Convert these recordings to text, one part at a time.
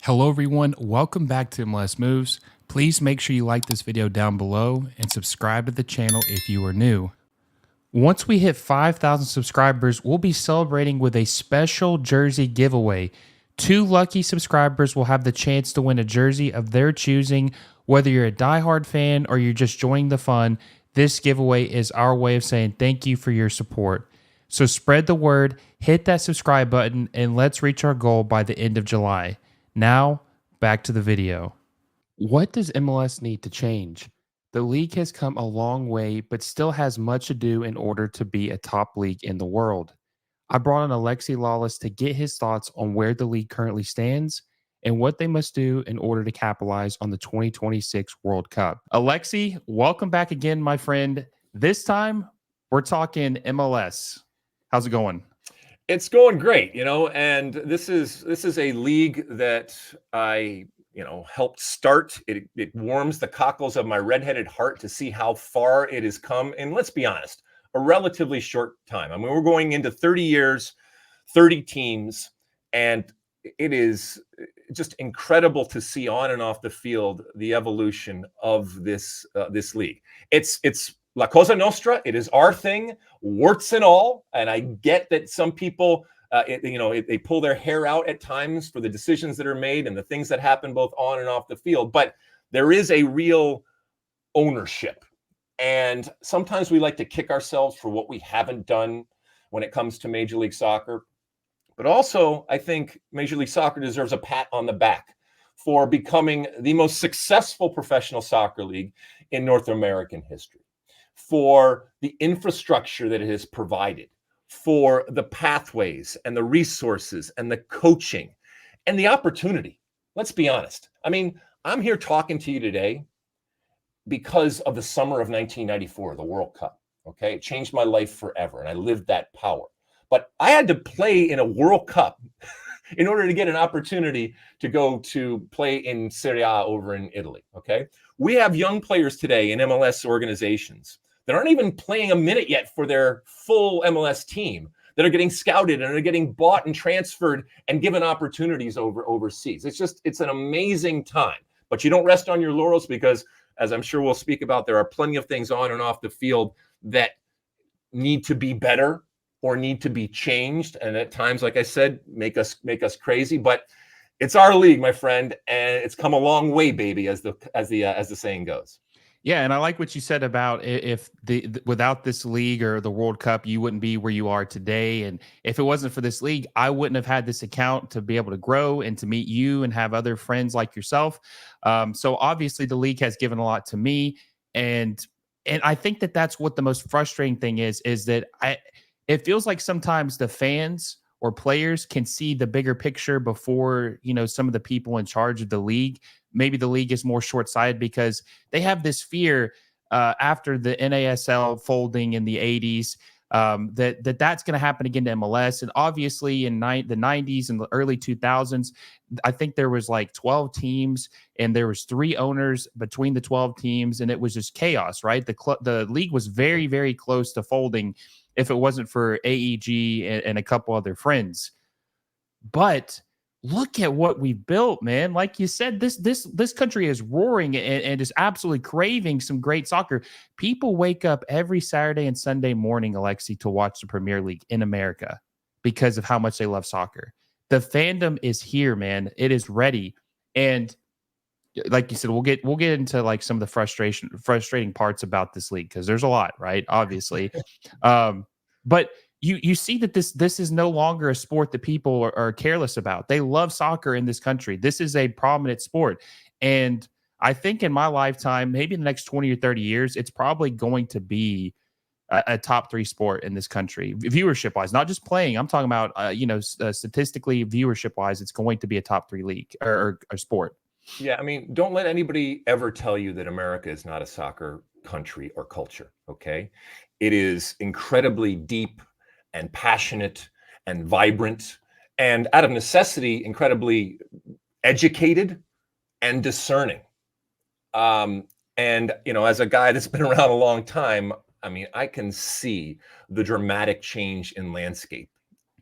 Hello everyone, welcome back to MLS Moves. Please make sure you like this video down below and subscribe to the channel if you are new. Once we hit 5,000 subscribers, we'll be celebrating with a special jersey giveaway. 2 lucky subscribers will have the chance to win a jersey of their choosing. Whether you're a diehard fan or you're just joining the fun, this giveaway is our way of saying thank you for your support. So spread the word, hit that subscribe button, and let's reach our goal by the end of July. Now, back to the video. What does MLS need to change? The league has come a long way, but still has much to do in order to be a top league in the world. I brought on Alexi Lalas to get his thoughts on where the league currently stands and what they must do in order to capitalize on the 2026 World Cup. Alexi, welcome back again, my friend. This time, we're talking MLS. How's it going? It's going great, and this is a league that I, helped start. It warms the cockles of my redheaded heart to see how far it has come. And let's be honest, a relatively short time. I mean, we're going into 30 years, 30 teams, and it is just incredible to see on and off the field the evolution of this league. It's La Cosa Nostra. It is our thing, warts and all. And I get that some people, they pull their hair out at times for the decisions that are made and the things that happen both on and off the field. But there is a real ownership. And sometimes we like to kick ourselves for what we haven't done when it comes to Major League Soccer. But also, I think Major League Soccer deserves a pat on the back for becoming the most successful professional soccer league in North American history, for the infrastructure that it has provided, for the pathways and the resources and the coaching and the opportunity. Let's be honest. I mean, I'm here talking to you today because of the summer of 1994, the World Cup. Okay, it changed my life forever, and I lived that power. But I had to play in a World Cup in order to get an opportunity to go to play in Serie A over in Italy. Okay, we have young players today in MLS organizations that aren't even playing a minute yet for their full MLS team, that are getting scouted and are getting bought and transferred and given opportunities overseas. It's an amazing time. But you don't rest on your laurels because, as I'm sure we'll speak about, there are plenty of things on and off the field that need to be better or need to be changed. And at times, like I said, make us crazy. But it's our league, my friend, and it's come a long way, baby, as the saying goes. Yeah, and I like what you said about if without this league or the World Cup, you wouldn't be where you are today. And if it wasn't for this league, I wouldn't have had this account to be able to grow and to meet you and have other friends like yourself. So obviously, the league has given a lot to me, and I think that that's what the most frustrating thing is that it feels like sometimes the fans or players can see the bigger picture before, some of the people in charge of the league. Maybe the league is more short-sighted because they have this fear after the NASL folding in the 80s that's going to happen again to MLS. And obviously in the 90s and the early 2000s, I think there was like 12 teams and there was 3 owners between the 12 teams, and it was just chaos, right? The league was very, very close to folding if it wasn't for AEG and a couple other friends. But look at what we built, man. Like you said, this country is roaring and is absolutely craving some great soccer. People wake up every Saturday and Sunday morning, Alexi, to watch the Premier League in America because of how much they love soccer. The fandom is here, man. It is ready. And like you said, we'll get into like some of the frustrating parts about this league because there's a lot, right? Obviously. But you see that this is no longer a sport that people are careless about. They love soccer in this country. This is a prominent sport. And I think in my lifetime, maybe in the next 20 or 30 years, it's probably going to be a top 3 sport in this country, viewership wise, not just playing. I'm talking about, statistically viewership wise, it's going to be a top 3 league or sport. Yeah, I mean, don't let anybody ever tell you that America is not a soccer country or culture, okay? It is incredibly deep and passionate and vibrant and, out of necessity, incredibly educated and discerning. And, as a guy that's been around a long time, I mean, I can see the dramatic change in landscape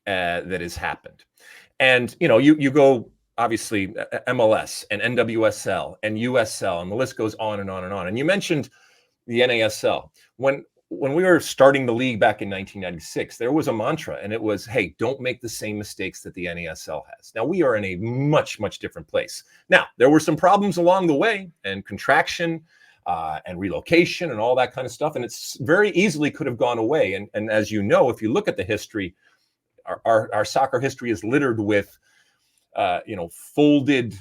that has happened. And, you go obviously MLS and NWSL and USL, and the list goes on and on and on. And you mentioned the NASL. When we were starting the league back in 1996, there was a mantra, and it was, hey, don't make the same mistakes that the NASL has. Now, we are in a much, much different place. Now, there were some problems along the way, and contraction and relocation and all that kind of stuff, and it's very easily could have gone away. And as you know, if you look at the history, our soccer history is littered with folded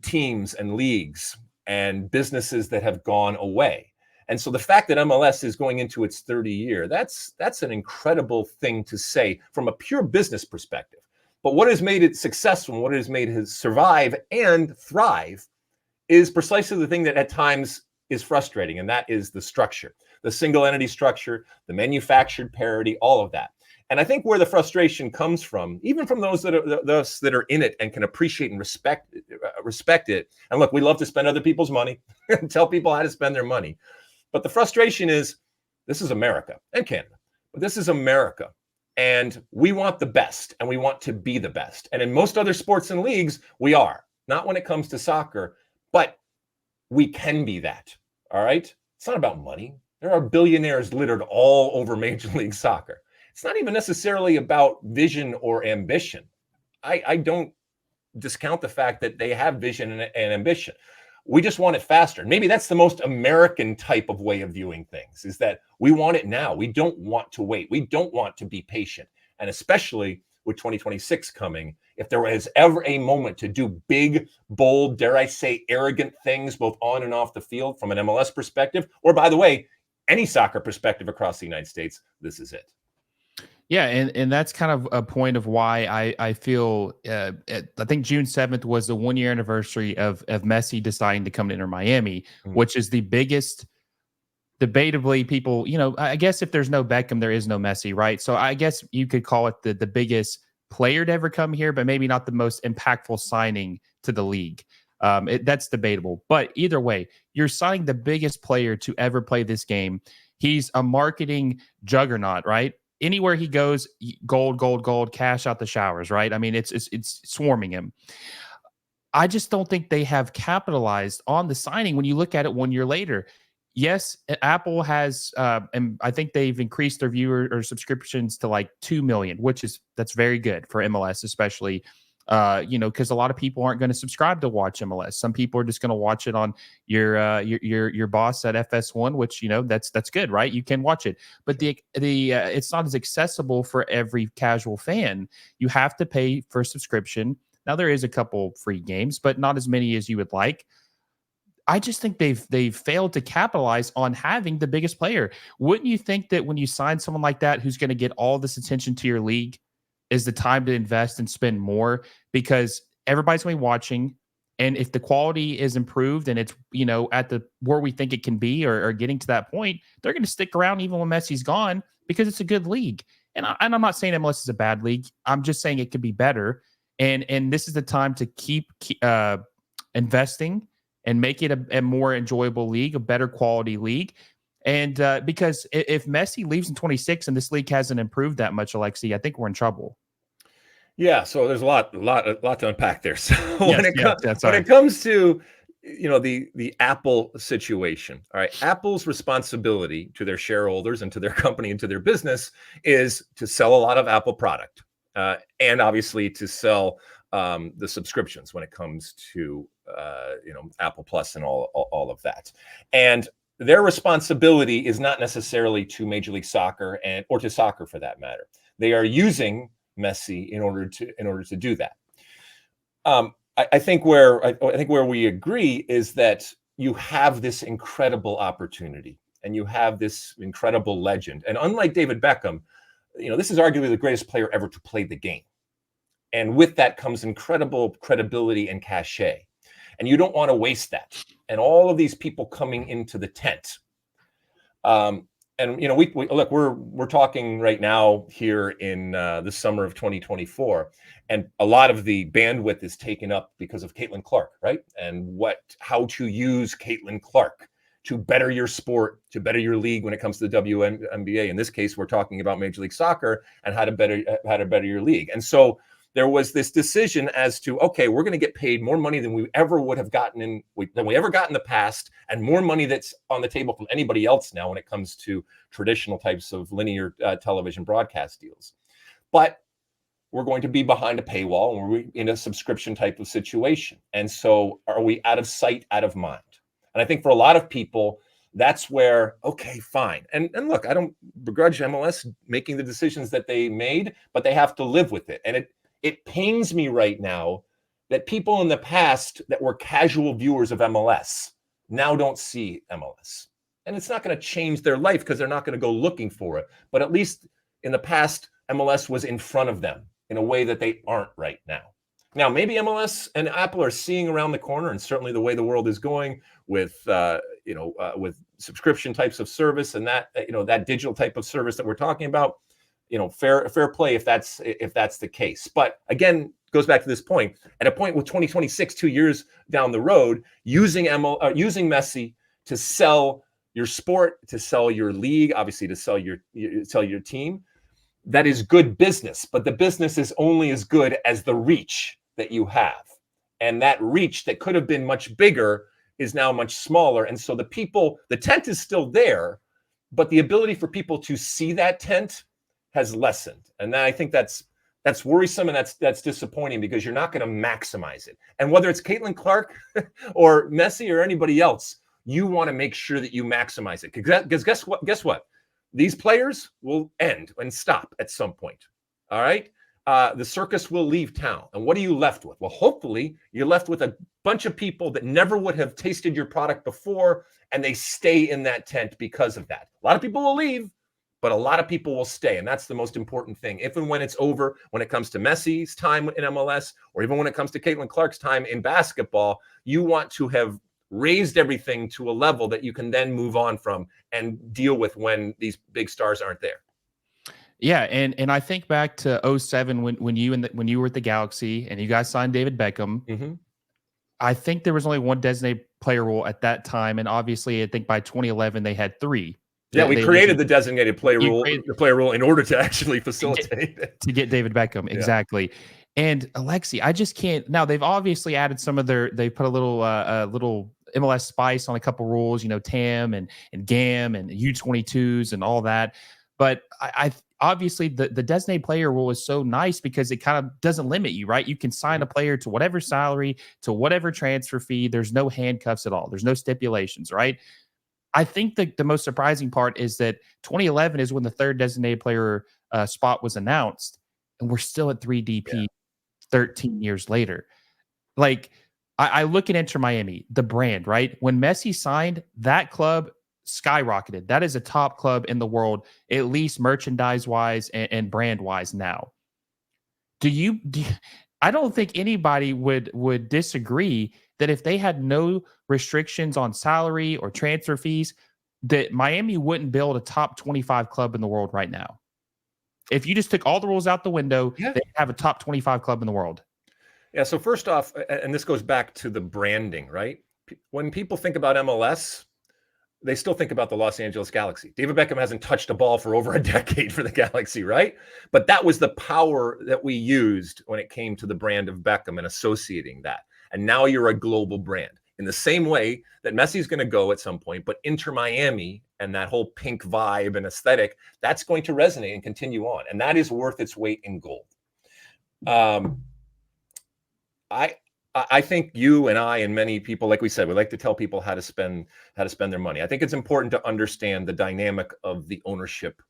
teams and leagues and businesses that have gone away. And so the fact that MLS is going into its 30th year, that's an incredible thing to say from a pure business perspective. But what has made it successful and what has made it survive and thrive is precisely the thing that at times is frustrating, and that is the structure, the single entity structure, the manufactured parity, all of that. And I think where the frustration comes from, even from those that are in it and can appreciate and respect it. And look, we love to spend other people's money and tell people how to spend their money. But the frustration is, this is America and Canada, but this is America. And we want the best, and we want to be the best. And in most other sports and leagues, we are. Not when it comes to soccer, but we can be that. All right? It's not about money. There are billionaires littered all over Major League Soccer. It's not even necessarily about vision or ambition. I don't discount the fact that they have vision and ambition. We just want it faster. Maybe that's the most American type of way of viewing things, is that we want it now. We don't want to wait. We don't want to be patient. And especially with 2026 coming, if there was ever a moment to do big, bold, dare I say, arrogant things, both on and off the field from an MLS perspective, or by the way, any soccer perspective across the United States, this is it. Yeah, and that's kind of a point of why I feel I think June 7th was the 1-year anniversary of Messi deciding to come to Inter Miami, which is the biggest, debatably, people, I guess if there's no Beckham, there is no Messi, right? So I guess you could call it the biggest player to ever come here, but maybe not the most impactful signing to the league. That's debatable. But either way, you're signing the biggest player to ever play this game. He's a marketing juggernaut, right? Anywhere he goes, gold, gold, gold, cash out the showers, right? I mean, it's swarming him. I just don't think they have capitalized on the signing when you look at it 1 year later. Yes, Apple has, and I think they've increased their viewer or subscriptions to like 2 million, that's very good for MLS, especially, because a lot of people aren't going to subscribe to watch MLS. Some people are just going to watch it on your boss at FS1, which that's good, right? You can watch it, but the it's not as accessible for every casual fan. You have to pay for subscription. Now there is a couple free games, but not as many as you would like. I just think they've failed to capitalize on having the biggest player. Wouldn't you think that when you sign someone like that, who's going to get all this attention to your league, is the time to invest and spend more, because everybody's going to be watching. And if the quality is improved and it's, at the where we think it can be, or getting to that point, they're going to stick around even when Messi's gone, because it's a good league. And I'm not saying MLS is a bad league. I'm just saying it could be better. And this is the time to keep investing and make it a more enjoyable league, a better quality league. And because if Messi leaves in 26 and this league hasn't improved that much, Alexi, I think we're in trouble. Yeah, so there's a lot to unpack there. So when it comes to the Apple situation, all right, Apple's responsibility to their shareholders and to their company and to their business is to sell a lot of Apple product, and obviously to sell the subscriptions when it comes to Apple Plus and all of that. And their responsibility is not necessarily to Major League Soccer or to soccer for that matter. They are using Messi in order to do that. I think where we agree is that you have this incredible opportunity and you have this incredible legend. And unlike David Beckham, this is arguably the greatest player ever to play the game. And with that comes incredible credibility and cachet. And you don't want to waste that. And all of these people coming into the tent. And we look, we're talking right now here in the summer of 2024, and a lot of the bandwidth is taken up because of Caitlin Clark, right? And how to use Caitlin Clark to better your sport, to better your league when it comes to the WNBA. In this case, we're talking about Major League Soccer and how to better your league. And so there was this decision as to, okay, we're going to get paid more money than we ever would have gotten than we ever got in the past, and more money that's on the table from anybody else now when it comes to traditional types of linear television broadcast deals. But we're going to be behind a paywall, and we're in a subscription type of situation. And so are we out of sight, out of mind? And I think for a lot of people, that's where, okay, fine. And look, I don't begrudge MLS making the decisions that they made, but they have to live with it. And it pains me right now that people in the past that were casual viewers of MLS now don't see MLS. And it's not going to change their life because they're not going to go looking for it. But at least in the past, MLS was in front of them in a way that they aren't right now. Now, maybe MLS and Apple are seeing around the corner, and certainly the way the world is going with with subscription types of service and that that digital type of service that we're talking about. Fair play if that's the case. But again, goes back to this point. At a point with 2026, 2 years down the road, using Messi to sell your sport, to sell your league, obviously to sell your team, that is good business. But the business is only as good as the reach that you have. And that reach that could have been much bigger is now much smaller. And so the tent is still there, but the ability for people to see that tent has lessened. And I think that's worrisome, and that's disappointing, because you're not going to maximize it. And whether it's Caitlin Clark or Messi or anybody else, you want to make sure that you maximize it. Because guess what? These players will end and stop at some point. All right. The circus will leave town. And what are you left with? Well, hopefully you're left with a bunch of people that never would have tasted your product before, and they stay in that tent because of that. A lot of people will leave, but a lot of people will stay. And that's the most important thing. If and when it's over, when it comes to Messi's time in MLS, or even when it comes to Caitlin Clark's time in basketball, you want to have raised everything to a level that you can then move on from and deal with when these big stars aren't there. Yeah, and I think back to 07 when you were at the Galaxy and you guys signed David Beckham. Mm-hmm. I think there was only one designated player rule at that time, and obviously I think by 2011 they had three. Yeah, we created the designated player rule, the player rule, in order to actually facilitate it. To get David Beckham, exactly. Yeah. And Alexi, I just can't. Now they've obviously added they put a little MLS spice on a couple rules, TAM and GAM and U22s and all that. But I obviously the designated player rule is so nice because it kind of doesn't limit you, right? You can sign a player to whatever salary, to whatever transfer fee. There's no handcuffs at all. There's no stipulations, right? I think the most surprising part is that 2011 is when the third designated player spot was announced, and we're still at 3DP 13 years later. Like, I look at Inter Miami, the brand, right? When Messi signed, that club skyrocketed. That is a top club in the world, at least merchandise-wise and brand-wise now. I don't think anybody would disagree that if they had no restrictions on salary or transfer fees, that Miami wouldn't build a top 25 club in the world right now. If you just took all the rules out the window, they'd have a top 25 club in the world. Yeah, so first off, and this goes back to the branding, right? When people think about MLS, they still think about the Los Angeles Galaxy. David Beckham hasn't touched a ball for over a decade for the Galaxy, right? But that was the power that we used when it came to the brand of Beckham and associating that. And now you're a global brand. In the same way that Messi's going to go at some point, but Inter Miami and that whole pink vibe and aesthetic, that's going to resonate and continue on. And that is worth its weight in gold. I think you and I and many people, like we said, we like to tell people how to spend their money. I think it's important to understand the dynamic of the ownership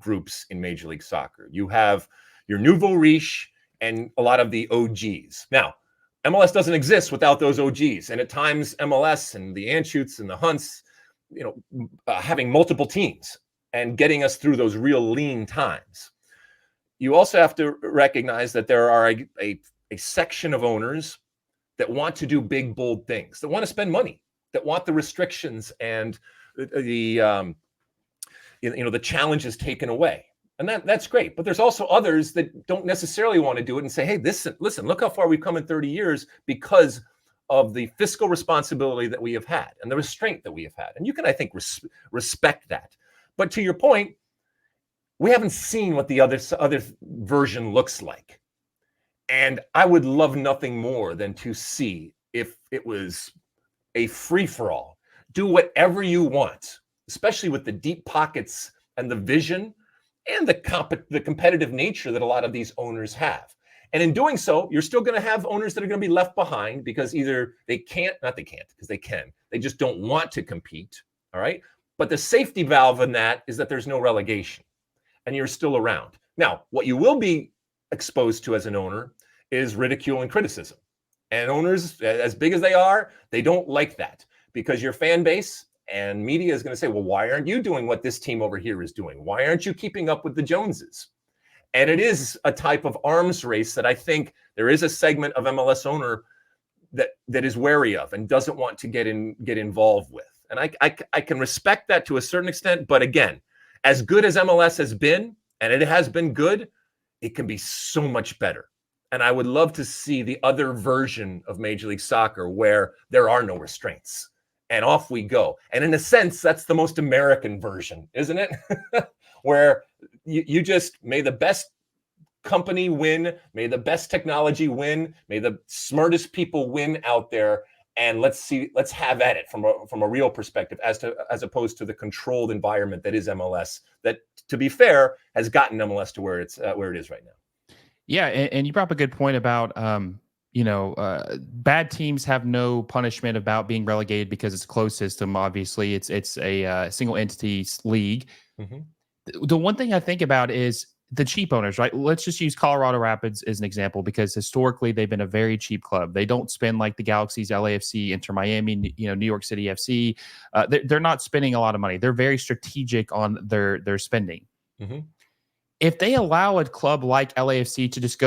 groups in Major League Soccer. You have your nouveau riche and a lot of the OGs. Now, MLS doesn't exist without those OGs. And at times, MLS and the Anschutz and the Hunts, having multiple teams and getting us through those real lean times. You also have to recognize that there are a section of owners that want to do big, bold things, that want to spend money, that want the restrictions and the challenges taken away. And that's great. But there's also others that don't necessarily want to do it and say, hey, listen, look how far we've come in 30 years because of the fiscal responsibility that we have had and the restraint that we have had. And you can, I think, respect that. But to your point, we haven't seen what the other version looks like. And I would love nothing more than to see if it was a free-for-all. Do whatever you want, especially with the deep pockets and the vision and the competitive nature that a lot of these owners have. And in doing so, you're still going to have owners that are going to be left behind because either they can't, not they can't, because they can, they just don't want to compete. All right. But the safety valve in that is that there's no relegation and you're still around. Now, what you will be exposed to as an owner is ridicule and criticism. And owners, as big as they are, they don't like that because your fan base and media is going to say, well, why aren't you doing what this team over here is doing? Why aren't you keeping up with the Joneses? And it is a type of arms race that I think there is a segment of MLS owner that is wary of and doesn't want to get involved with. And I can respect that to a certain extent. But again, as good as MLS has been, and it has been good, it can be so much better. And I would love to see the other version of Major League Soccer where there are no restraints and off we go. And in a sense, that's the most American version, isn't it? Where you just may the best company win, may the best technology win, may the smartest people win out there. And let's have at it from a real perspective, as opposed to the controlled environment that is MLS. That, to be fair, has gotten MLS to where it is right now. Yeah, and you brought up a good point about bad teams have no punishment about being relegated because it's a closed system. Obviously, it's a single entity league. Mm-hmm. The one thing I think about is the cheap owners, right? Let's just use Colorado Rapids as an example because historically they've been a very cheap club. They don't spend like the Galaxy's, LAFC, Inter Miami, New York City FC. They're not spending a lot of money. They're very strategic on their spending. Mm-hmm. If they allow a club like LAFC to just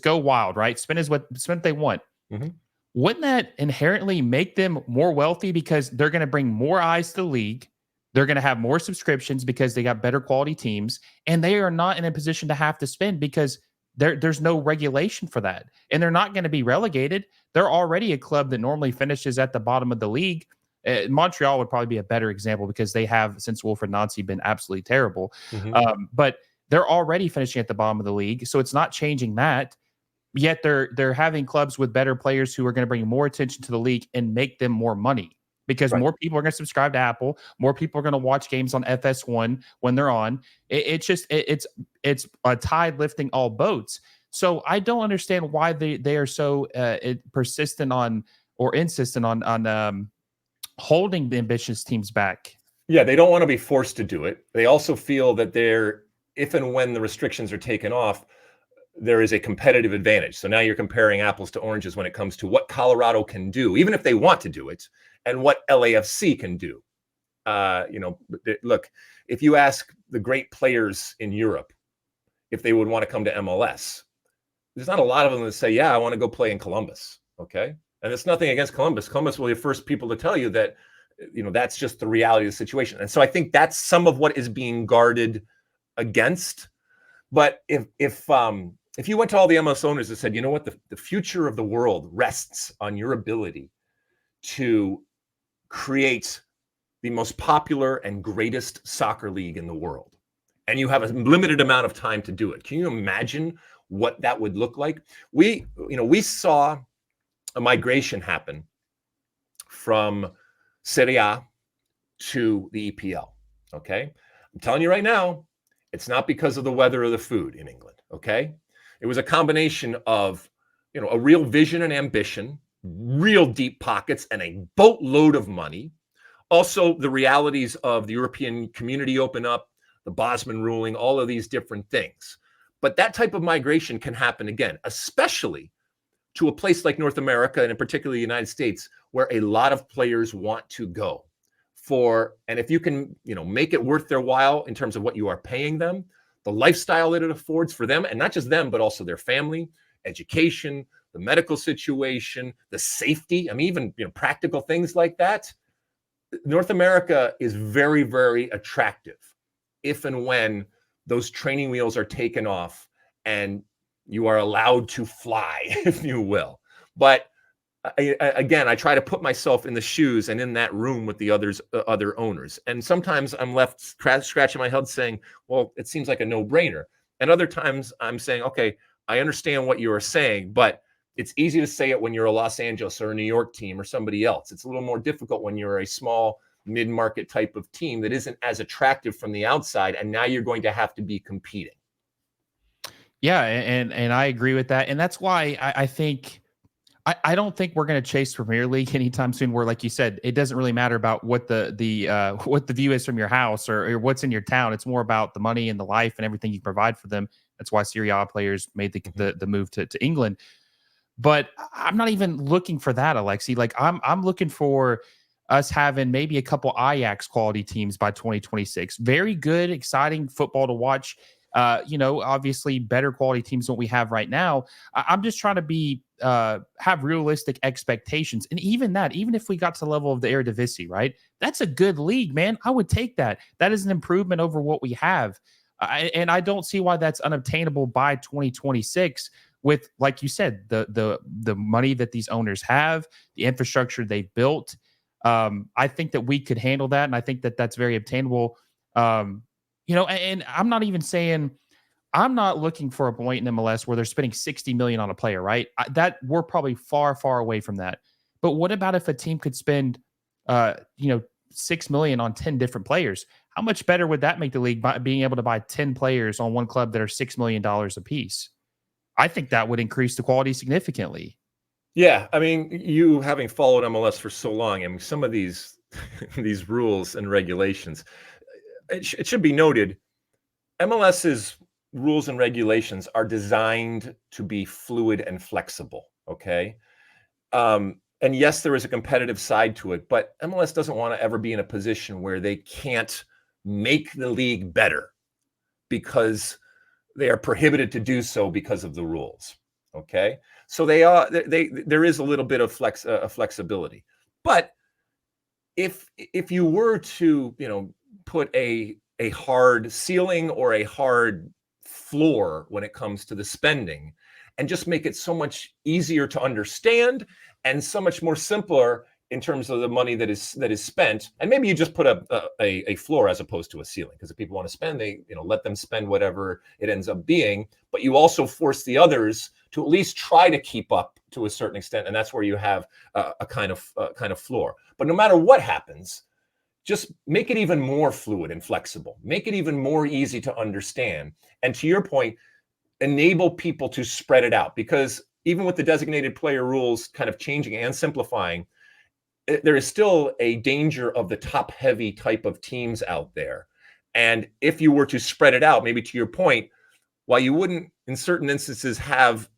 go wild, right? Spend what they want. Mm-hmm. Wouldn't that inherently make them more wealthy because they're going to bring more eyes to the league? They're going to have more subscriptions because they got better quality teams, and they are not in a position to have to spend because there's no regulation for that. And they're not going to be relegated. They're already a club that normally finishes at the bottom of the league. Montreal would probably be a better example because they have, since Wilfried Nancy, been absolutely terrible. Mm-hmm. But they're already finishing at the bottom of the league, so it's not changing that. Yet they're having clubs with better players who are going to bring more attention to the league and make them more money because more people are going to subscribe to Apple. More people are going to watch games on FS1 when they're on. It's a tide lifting all boats. So I don't understand why they are so persistent on or insistent on holding the ambitious teams back. Yeah, they don't want to be forced to do it. They also feel that if and when the restrictions are taken off, there is a competitive advantage. So now you're comparing apples to oranges when it comes to what Colorado can do, even if they want to do it, and what LAFC can do. Look, if you ask the great players in Europe if they would want to come to MLS, there's not a lot of them that say, yeah, I want to go play in Columbus. Okay. And it's nothing against Columbus. Columbus will be the first people to tell you that, that's just the reality of the situation. And so I think that's some of what is being guarded against. But if you went to all the MLS owners and said, you know what, the future of the world rests on your ability to create the most popular and greatest soccer league in the world, and you have a limited amount of time to do it, can you imagine what that would look like? We saw a migration happen from Serie A to the EPL. Okay. I'm telling you right now, it's not because of the weather or the food in England. Okay. It was a combination of, a real vision and ambition, real deep pockets, and a boatload of money. Also, the realities of the European community open up, the Bosman ruling, all of these different things. But that type of migration can happen again, especially to a place like North America, and in particular the United States, where a lot of players want to go and if you can, make it worth their while in terms of what you are paying them, the lifestyle that it affords for them, and not just them, but also their family, education, the medical situation, the safety, even, practical things like that. North America is very, very attractive if and when those training wheels are taken off and you are allowed to fly, if you will. But again, I try to put myself in the shoes and in that room with the other owners. And sometimes I'm left scratching my head saying, well, it seems like a no-brainer. And other times I'm saying, okay, I understand what you are saying, but it's easy to say it when you're a Los Angeles or a New York team or somebody else. It's a little more difficult when you're a small mid-market type of team that isn't as attractive from the outside, and now you're going to have to be competing. Yeah, and I agree with that, and that's why I think I don't think we're going to chase Premier League anytime soon. Where, like you said, it doesn't really matter about what the what the view is from your house or what's in your town. It's more about the money and the life and everything you provide for them. That's why Serie A players made the move to England. But I'm not even looking for that, Alexi. Like I'm looking for us having maybe a couple Ajax quality teams by 2026. Very good, exciting football to watch. Obviously better quality teams than what we have right now. I'm just trying to be have realistic expectations. And even that, even if we got to the level of the Eredivisie, right? That's a good league, man. I would take that. That is an improvement over what we have. And I don't see why that's unobtainable by 2026 with, like you said, the money that these owners have, the infrastructure they've built. I think that we could handle that, and I think that that's very obtainable. And I'm not even saying I'm not looking for a point in MLS where they're spending 60 million on a player, right? That we're probably far, far away from that. But what about if a team could spend, 6 million on 10 different players? How much better would that make the league by being able to buy 10 players on one club that are $6 million a piece? I think that would increase the quality significantly. Yeah, I mean, you having followed MLS for so long, I mean, some of these these rules and regulations, it should be noted, MLS's rules and regulations are designed to be fluid and flexible. Okay. And yes, there is a competitive side to it, but MLS doesn't want to ever be in a position where they can't make the league better because they are prohibited to do so because of the rules. Okay. So there is a little bit of flexibility. But if you were to, put a hard ceiling or a hard floor when it comes to the spending and just make it so much easier to understand and so much more simpler in terms of the money that is spent, and maybe you just put a floor as opposed to a ceiling, because if people want to spend, they let them spend whatever it ends up being, but you also force the others to at least try to keep up to a certain extent, and that's where you have a kind of floor. But no matter what happens, just make it even more fluid and flexible. Make it even more easy to understand. And to your point, enable people to spread it out, because even with the designated player rules kind of changing and simplifying, there is still a danger of the top heavy type of teams out there. And if you were to spread it out, maybe to your point, while you wouldn't in certain instances have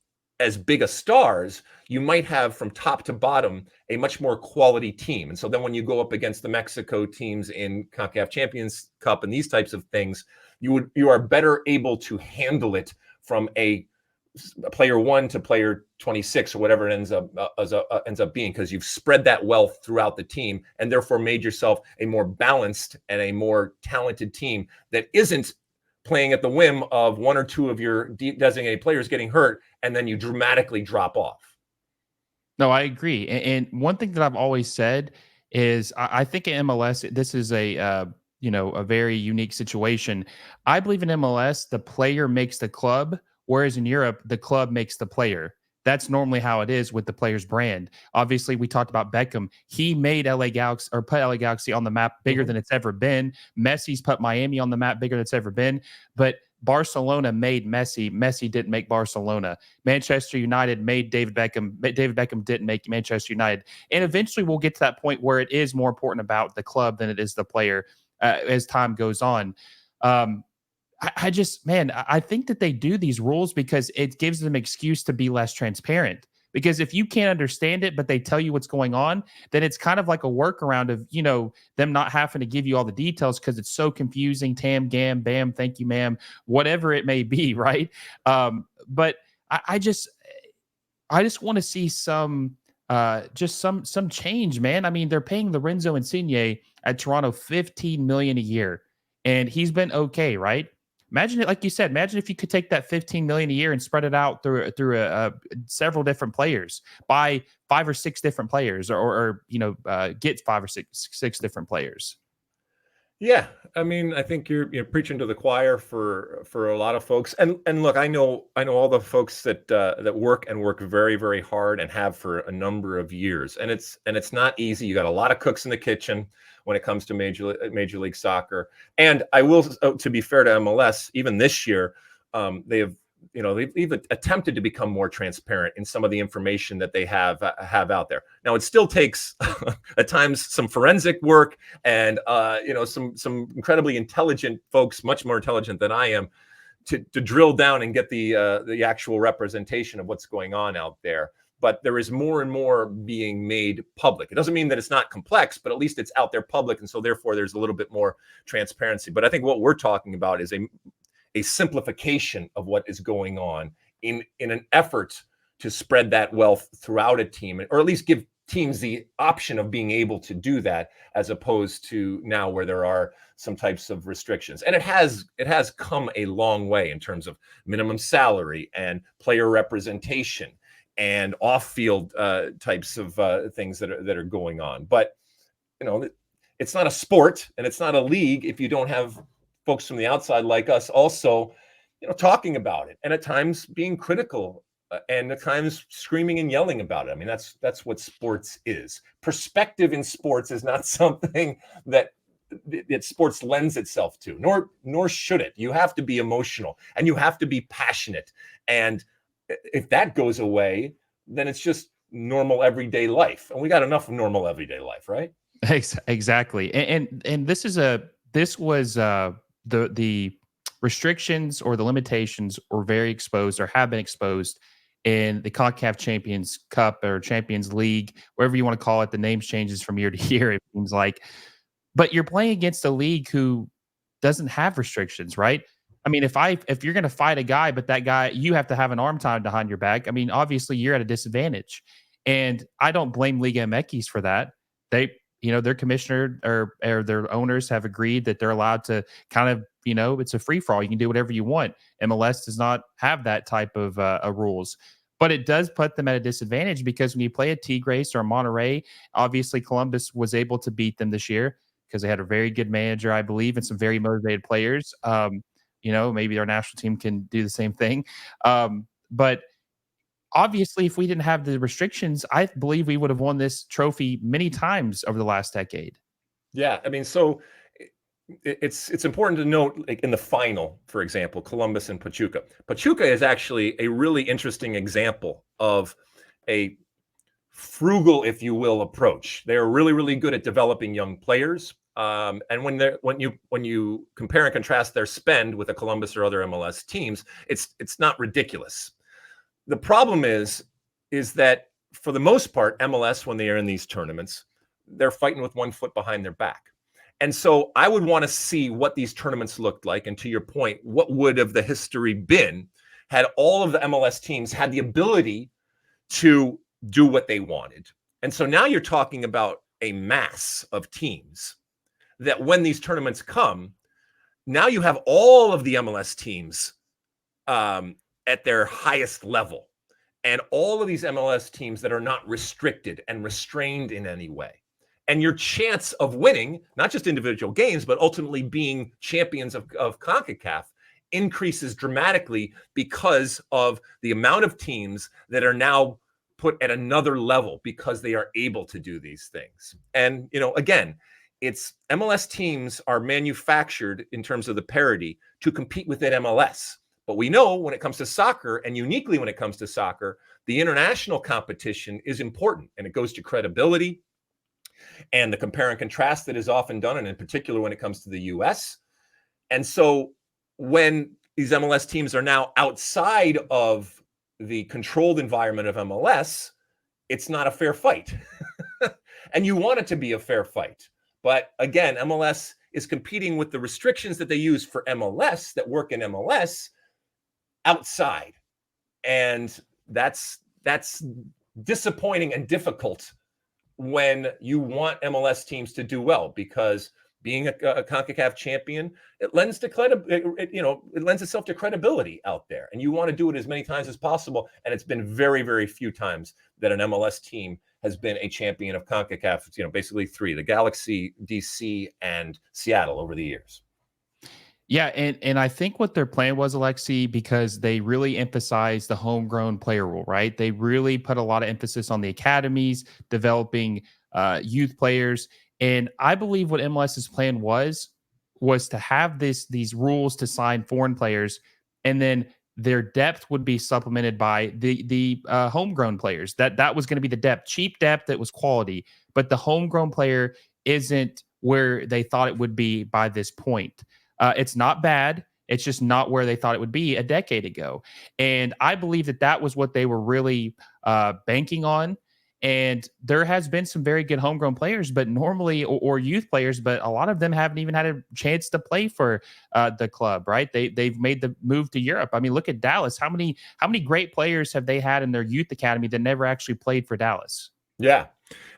as big a stars, you might have from top to bottom a much more quality team. And so then when you go up against the Mexico teams in Concacaf Champions Cup and these types of things, you are better able to handle it from a player 1 to player 26 or whatever it ends up being, because you've spread that wealth throughout the team and therefore made yourself a more balanced and a more talented team that isn't playing at the whim of one or two of your designated players getting hurt and then you dramatically drop off. No, I agree. And one thing that I've always said is I think in MLS, this is a very unique situation. I believe in MLS, the player makes the club, whereas in Europe, the club makes the player. That's normally how it is with the player's brand. Obviously, we talked about Beckham. He made LA Galaxy, or put LA Galaxy on the map bigger than it's ever been. Messi's put Miami on the map bigger than it's ever been. But Barcelona made Messi. Messi didn't make Barcelona. Manchester United made David Beckham. David Beckham didn't make Manchester United. And eventually we'll get to that point where it is more important about the club than it is the player as time goes on. I just, man, I think that they do these rules because it gives them excuse to be less transparent. Because if you can't understand it, but they tell you what's going on, then it's kind of like a workaround of, them not having to give you all the details because it's so confusing. Tam, gam, bam, thank you, ma'am, whatever it may be, right? But I just want to see some some change, man. I mean, they're paying Lorenzo Insigne at Toronto 15 million a year, and he's been okay, right? Imagine it, like you said. Imagine if you could take that 15 million a year and spread it out through several different players, buy 5 or 6 different players, or get 5 or 6 different players. Yeah, I mean, I think you're preaching to the choir for a lot of folks. And look, I know all the folks that work very very hard and have for a number of years. And it's not easy. You got a lot of cooks in the kitchen when it comes to Major League Soccer. And I will, to be fair to MLS, even this year, they have they've attempted to become more transparent in some of the information that they have out there. Now, it still takes at times some forensic work and some incredibly intelligent folks, much more intelligent than I am, to drill down and get the actual representation of what's going on out there. But there is more and more being made public. It doesn't mean that it's not complex, but at least it's out there public, and so therefore there's a little bit more transparency. But I think what we're talking about is a simplification of what is going on in an effort to spread that wealth throughout a team, or at least give teams the option of being able to do that, as opposed to now where there are some types of restrictions. And it has come a long way in terms of minimum salary and player representation and off-field types of things that are going on. But it's not a sport and it's not a league if you don't have folks from the outside like us also talking about it, and at times being critical, and at times screaming and yelling about it. I mean, that's what sports is. Perspective in sports is not something that sports lends itself to, nor should it. You have to be emotional and you have to be passionate, and if that goes away, then it's just normal everyday life, and we got enough of normal everyday life, right? Exactly. And this was the restrictions or the limitations were very exposed or have been exposed in the Concacaf Champions Cup or Champions League, whatever you want to call it. The names changes from year to year, it seems like. But you're playing against a league who doesn't have restrictions, right? I mean, if you're going to fight a guy, but that guy, you have to have an arm tied behind your back. I mean, obviously you're at a disadvantage, and I don't blame Liga MX for that. They, their commissioner or their owners have agreed that they're allowed to kind of, it's a free for all. You can do whatever you want. MLS does not have that type of rules, but it does put them at a disadvantage because when you play a Tigres or a Monterrey, obviously Columbus was able to beat them this year because they had a very good manager, I believe, and some very motivated players. Maybe our national team can do the same thing. But obviously, if we didn't have the restrictions, I believe we would have won this trophy many times over the last decade. Yeah, I mean, so it's important to note, like in the final, for example, Columbus and Pachuca. Pachuca is actually a really interesting example of a frugal, if you will, approach. They are really, really good at developing young players. And when you compare and contrast their spend with a Columbus or other MLS teams, it's not ridiculous. The problem is that for the most part, MLS, when they are in these tournaments, they're fighting with one foot behind their back. And so I would want to see what these tournaments looked like. And to your point, what would have the history been had all of the MLS teams had the ability to do what they wanted? And so now you're talking about a mass of teams that when these tournaments come, now you have all of the MLS teams at their highest level, and all of these MLS teams that are not restricted and restrained in any way. And your chance of winning, not just individual games, but ultimately being champions of CONCACAF increases dramatically because of the amount of teams that are now put at another level because they are able to do these things. And, again, it's MLS teams are manufactured in terms of the parity to compete within MLS. But we know when it comes to soccer, and uniquely when it comes to soccer, the international competition is important, and it goes to credibility and the compare and contrast that is often done, and in particular when it comes to the US. And so when these MLS teams are now outside of the controlled environment of MLS, it's not a fair fight. And you want it to be a fair fight. But again, MLS is competing with the restrictions that they use for MLS that work in MLS outside. And that's disappointing and difficult when you want MLS teams to do well, because being a Concacaf champion, it lends to it lends itself to credibility out there, and you want to do it as many times as possible. And it's been very, very few times that an MLS team has been a champion of Concacaf. Basically three: the Galaxy, DC, and Seattle over the years. Yeah, and I think what their plan was, Alexi, because they really emphasized the homegrown player rule, right? They really put a lot of emphasis on the academies, developing youth players, and I believe what MLS's plan was to have these rules to sign foreign players, and then their depth would be supplemented by the homegrown players. That was going to be the depth, cheap depth that was quality, but the homegrown player isn't where they thought it would be by this point. It's not bad. It's just not where they thought it would be a decade ago. And I believe that was what they were really banking on. And there has been some very good homegrown players, but normally, or youth players, but a lot of them haven't even had a chance to play for the club, right? They've made the move to Europe. I mean, look at Dallas. How many great players have they had in their youth academy that never actually played for Dallas? Yeah,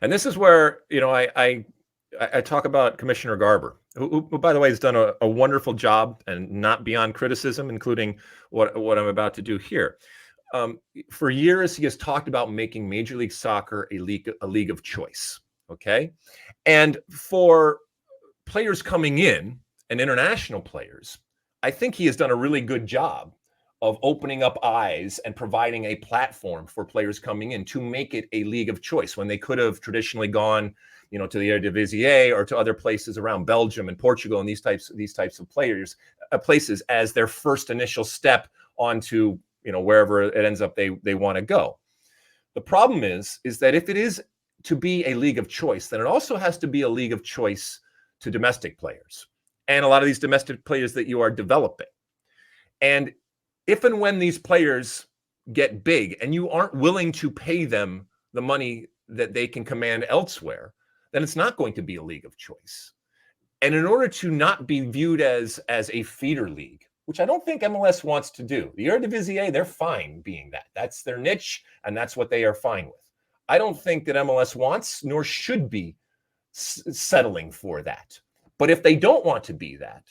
and this is where I talk about Commissioner Garber, who, by the way, has done a wonderful job and not beyond criticism, including what I'm about to do here. For years, he has talked about making Major League Soccer a league of choice. Okay, and for players coming in and international players, I think he has done a really good job of opening up eyes and providing a platform for players coming in to make it a league of choice when they could have traditionally gone to the Eredivisie or to other places around Belgium and Portugal and these types of places as their first initial step onto wherever it ends up they want to go. The problem is that if it is to be a league of choice, then it also has to be a league of choice to domestic players and a lot of these domestic players that you are developing. And if and when these players get big and you aren't willing to pay them the money that they can command elsewhere, then it's not going to be a league of choice. And in order to not be viewed as a feeder league, which I don't think MLS wants to do, the Eredivisie, they're fine being that. That's their niche, and that's what they are fine with. I don't think that MLS wants nor should be settling for that. But if they don't want to be that,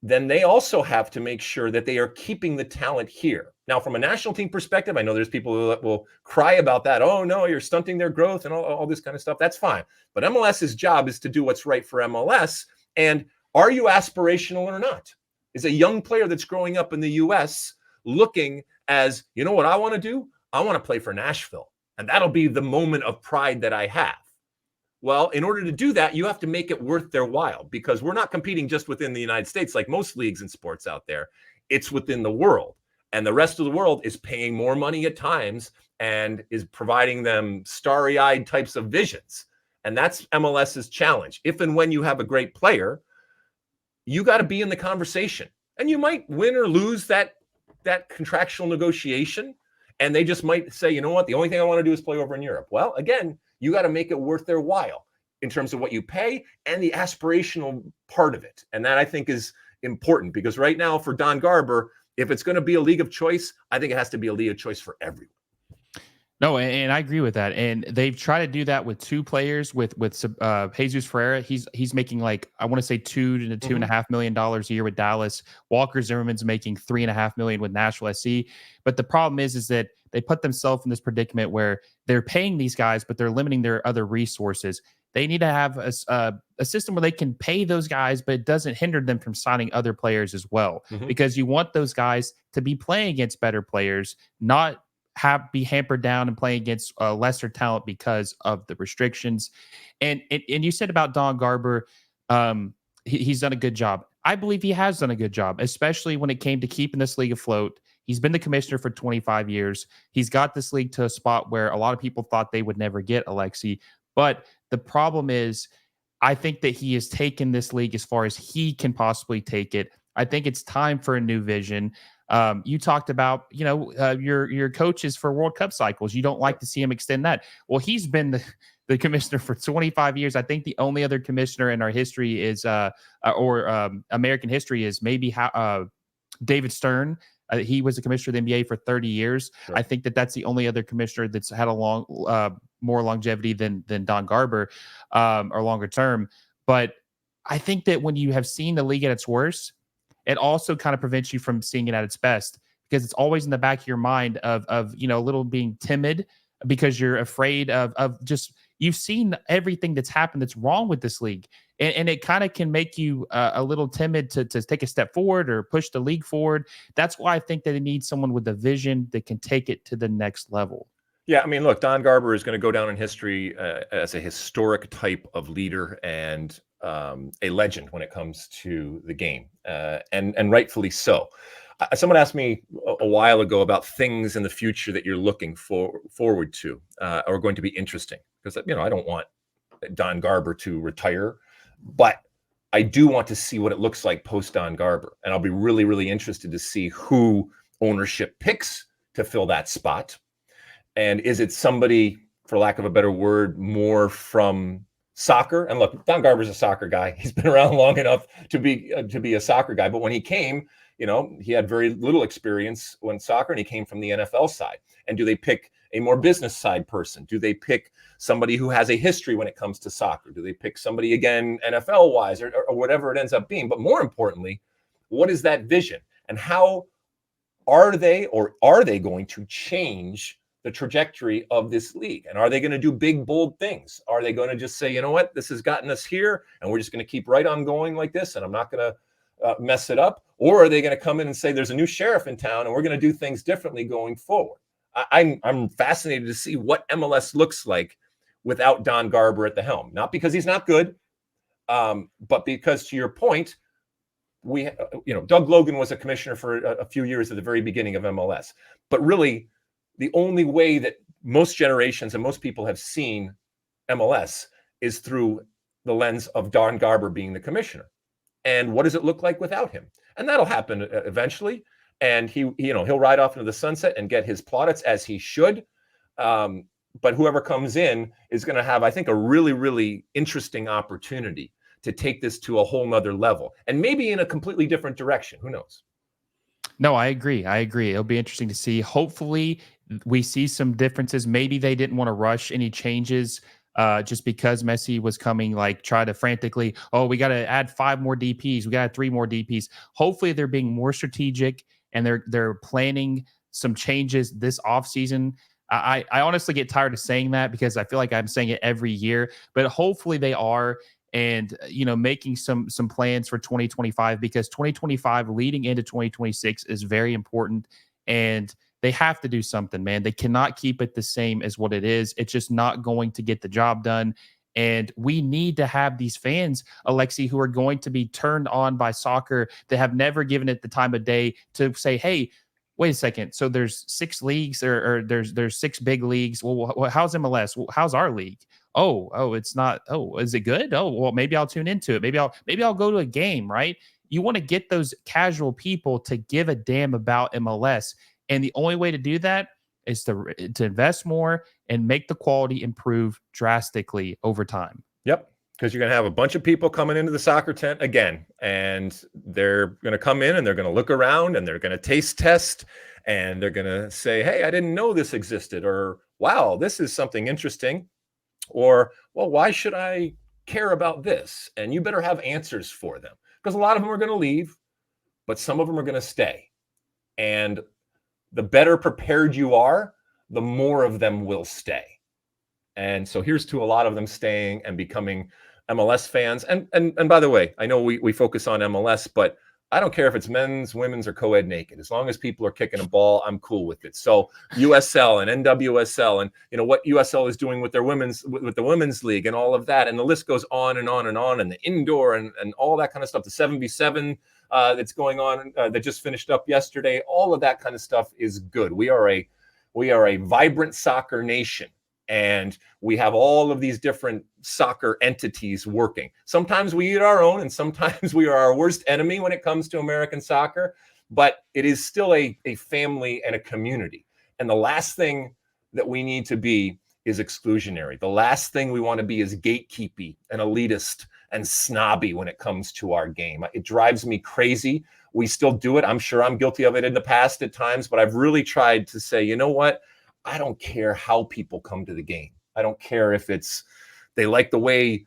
then they also have to make sure that they are keeping the talent here. Now, from a national team perspective, I know there's people that will cry about that. Oh, no, you're stunting their growth and all this kind of stuff. That's fine. But MLS's job is to do what's right for MLS. And are you aspirational or not? Is a young player that's growing up in the U.S. looking as, you know what I want to do? I want to play for Nashville. And that'll be the moment of pride that I have. Well, in order to do that, you have to make it worth their while, because we're not competing just within the United States like most leagues and sports out there. It's within the world. And the rest of the world is paying more money at times and is providing them starry-eyed types of visions. And that's MLS's challenge. If and when you have a great player, you got to be in the conversation. And you might win or lose that contractual negotiation. And they just might say, you know what, the only thing I want to do is play over in Europe. Well, again, you got to make it worth their while in terms of what you pay and the aspirational part of it. And that, I think, is important, because right now for Don Garber, if it's going to be a league of choice, I think it has to be a league of choice for everyone. No, and I agree with that. And they've tried to do that with two players. With Jesus Ferreira, he's making like, I want to say $2 to $2.5 million a year with Dallas. Walker Zimmerman's making $3.5 million with Nashville SC. But the problem is that they put themselves in this predicament where they're paying these guys, but they're limiting their other resources. They need to have a system where they can pay those guys, but it doesn't hinder them from signing other players as well. Because you want those guys to be playing against better players, not be hampered down and playing against lesser talent because of the restrictions. And you said about Don Garber, he's done a good job. I believe he has done a good job, especially when it came to keeping this league afloat. He's been the commissioner for 25 years. He's got this league to a spot where a lot of people thought they would never get, Alexi. But the problem is, I think that he has taken this league as far as he can possibly take it. I think it's time for a new vision. You talked about, your coaches for World Cup cycles. You don't like to see him extend that. Well, he's been the commissioner for 25 years. I think the only other commissioner in our history is, American history, is maybe David Stern. He was a commissioner of the NBA for 30 years. Sure. I think that's the only other commissioner that's had more longevity than Don Garber, or longer term. But I think that when you have seen the league at its worst, it also kind of prevents you from seeing it at its best, because it's always in the back of your mind of a little being timid because you're afraid of just, you've seen everything that's happened that's wrong with this league, and it kind of can make you a little timid to take a step forward or push the league forward. That's why I think that it needs someone with a vision that can take it to the next level. Yeah, I mean, look, Don Garber is going to go down in history as a historic type of leader and a legend when it comes to the game, and rightfully so. Someone asked me a while ago about things in the future that you're looking forward to or going to be interesting, because I don't want Don Garber to retire, but I do want to see what it looks like post Don Garber, and I'll be really, really interested to see who ownership picks to fill that spot. And is it somebody, for lack of a better word, more from soccer? And look, Don Garber's a soccer guy. He's been around long enough to be a soccer guy. But when he came, he had very little experience when soccer, and he came from the NFL side. And do they pick a more business side person? Do they pick somebody who has a history when it comes to soccer? Do they pick somebody, again, NFL wise, or whatever it ends up being? But more importantly, what is that vision, and how are they going to change the trajectory of this league? And are they going to do big, bold things? Are they going to just say, you know what, this has gotten us here, and we're just going to keep right on going like this, and I'm not going to mess it up? Or are they going to come in and say, there's a new sheriff in town, and we're going to do things differently going forward? I'm fascinated to see what MLS looks like without Don Garber at the helm. Not because he's not good, but because, to your point, Doug Logan was a commissioner for a few years at the very beginning of MLS. But really, the only way that most generations and most people have seen MLS is through the lens of Don Garber being the commissioner. And what does it look like without him? And that'll happen eventually. And he'll ride off into the sunset and get his plaudits, as he should. But whoever comes in is going to have, I think, a really, really interesting opportunity to take this to a whole nother level, and maybe in a completely different direction. Who knows? No, I agree. It'll be interesting to see. Hopefully, we see some differences. Maybe they didn't want to rush any changes just because Messi was coming, like try to frantically, oh, we got to add 5 more DPs. We got to add 3 more DPs. Hopefully, they're being more strategic, and they're planning some changes this offseason. I honestly get tired of saying that, because I feel like I'm saying it every year, but hopefully they are. And making some plans for 2025, because 2025 leading into 2026 is very important, and they have to do something, man. They cannot keep it the same as what it is. It's just not going to get the job done. And we need to have these fans, Alexi, who are going to be turned on by soccer, that have never given it the time of day, to say, hey, wait a second. So there's 6 leagues, or there's 6 big leagues. Well, how's MLS? Well, how's our league? Oh, it's not. Oh, is it good? Oh, well, maybe I'll tune into it. Maybe I'll go to a game, right? You want to get those casual people to give a damn about MLS. And the only way to do that is to invest more and make the quality improve drastically over time. Yep. Because you're going to have a bunch of people coming into the soccer tent again, and they're going to come in and they're going to look around and they're going to taste test, and they're going to say, hey, I didn't know this existed, or wow, this is something interesting, or, well, why should I care about this? And you better have answers for them, because a lot of them are going to leave, but some of them are going to stay. And the better prepared you are, the more of them will stay. And so here's to a lot of them staying and becoming MLS fans. And by the way, I know we focus on MLS, but I don't care if it's men's, women's, or co-ed naked. As long as people are kicking a ball, I'm cool with it. So USL and NWSL, and what USL is doing with the women's league and all of that, and the list goes on and on and on, and the indoor and all that kind of stuff. The 7v7 that's going on that just finished up yesterday. All of that kind of stuff is good. We are a vibrant soccer nation. And we have all of these different soccer entities working. Sometimes we eat our own, and sometimes we are our worst enemy when it comes to American soccer. But it is still a family and a community. And the last thing that we need to be is exclusionary. The last thing we want to be is gatekeepy and elitist and snobby when it comes to our game. It drives me crazy. We still do it. I'm sure I'm guilty of it in the past at times, but I've really tried to say, you know what? I don't care how people come to the game. I don't care if they like the way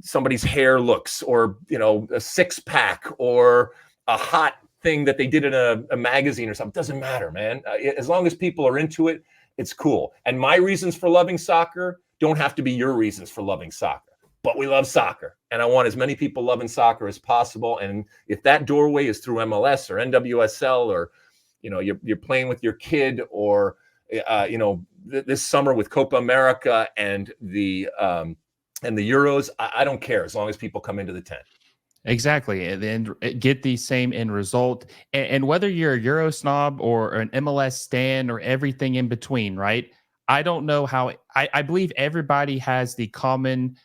somebody's hair looks, or a six-pack, or a hot thing that they did in a magazine or something. Doesn't matter, man. As long as people are into it, it's cool. And my reasons for loving soccer don't have to be your reasons for loving soccer, but we love soccer, and I want as many people loving soccer as possible. And if that doorway is through MLS or NWSL, or you're playing with your kid, or this summer with Copa America and the Euros, I don't care, as long as people come into the tent. Exactly, and then get the same end result. And whether you're a Euro snob or an MLS stan or everything in between, right? I don't know how. I believe everybody has the common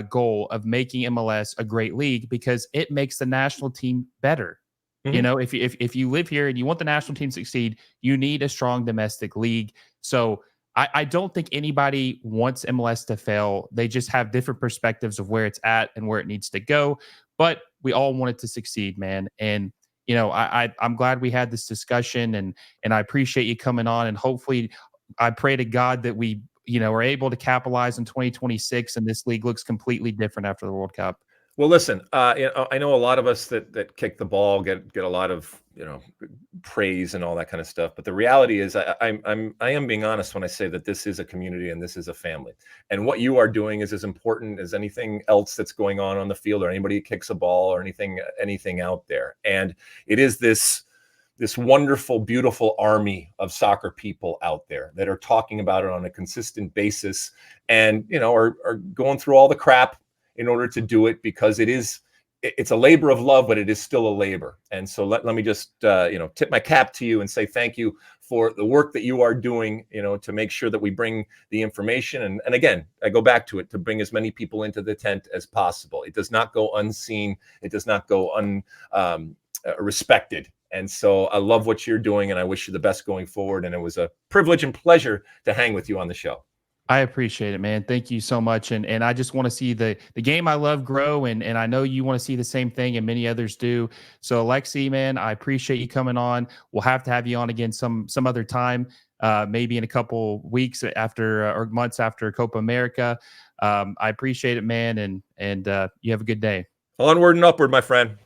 goal of making MLS a great league because it makes the national team better. You Mhm. know, if you live here and you want the national team to succeed, you need a strong domestic league. So I don't think anybody wants MLS to fail. They just have different perspectives of where it's at and where it needs to go. But we all want it to succeed, man. And I'm glad we had this discussion, and I appreciate you coming on. And hopefully, I pray to God that we are able to capitalize in 2026, and this league looks completely different after the World Cup. Well, listen, I know a lot of us that kick the ball get a lot of praise and all that kind of stuff. But the reality is, I am being honest when I say that this is a community and this is a family. And what you are doing is as important as anything else that's going on the field, or anybody who kicks a ball, or anything out there. And it is this wonderful, beautiful army of soccer people out there that are talking about it on a consistent basis, and are going through all the crap in order to do it, because it's a labor of love, but it is still a labor. And so let me just tip my cap to you and say thank you for the work that you are doing, to make sure that we bring the information. And again, I go back to it, to bring as many people into the tent as possible. It does not go unseen. It does not go unrespected. And so I love what you're doing, and I wish you the best going forward. And it was a privilege and pleasure to hang with you on the show. I appreciate it, man. Thank you so much. And I just want to see the game I love grow. And I know you want to see the same thing, and many others do. So Alexi, man, I appreciate you coming on. We'll have to have you on again some other time, maybe in a couple weeks after or months after Copa America. I appreciate it, man. And you have a good day. Onward and upward, my friend.